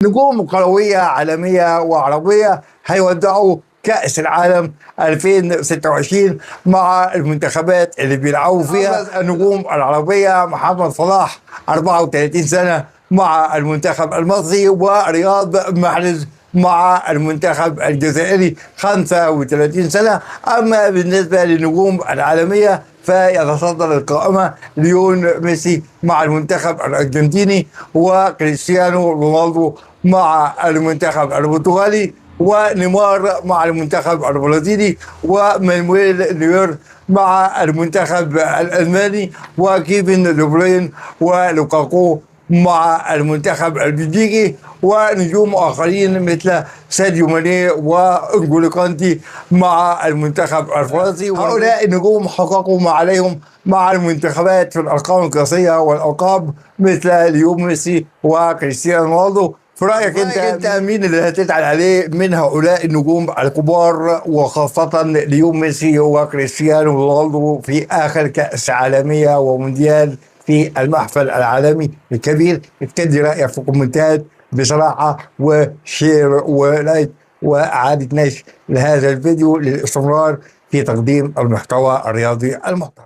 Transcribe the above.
نجوم كروية عالمية وعربية هيودعوا كأس العالم 2026 مع المنتخبات اللي بيلعبوا فيها. النجوم العربية محمد صلاح 34 سنة مع المنتخب المصري، ورياض محرز مع المنتخب الجزائري 35 سنة. أما بالنسبة للنجوم العالمية فيتصدر القائمة ليون ميسي مع المنتخب الأرجنتيني، وكريستيانو رونالدو مع المنتخب البرتغالي، ونيمار مع المنتخب البرازيلي، ومانويل نوير مع المنتخب الألماني، وكيفن دي بروين ولوكاكو مع المنتخب البلجيكي، ونجوم آخرين مثل ساديو ماني وانجولو كانتي مع المنتخب الفرنسي. هؤلاء النجوم حققوا ما عليهم مع المنتخبات في الأرقام القياسية والألقاب مثل ليو ميسي وكريستيانو رونالدو. في رأيك انت مين اللي هتزعل عليه من هؤلاء النجوم الكبار، وخاصة ليو ميسي وكريستيانو رونالدو في آخر كأس عالمية ومونديال في المحفل العالمي الكبير؟ ابتدي رأيك في الكومنتات بصراحة، وشير ولايك وإعادة نشر لهذا الفيديو للاستمرار في تقديم المحتوى الرياضي المحترم.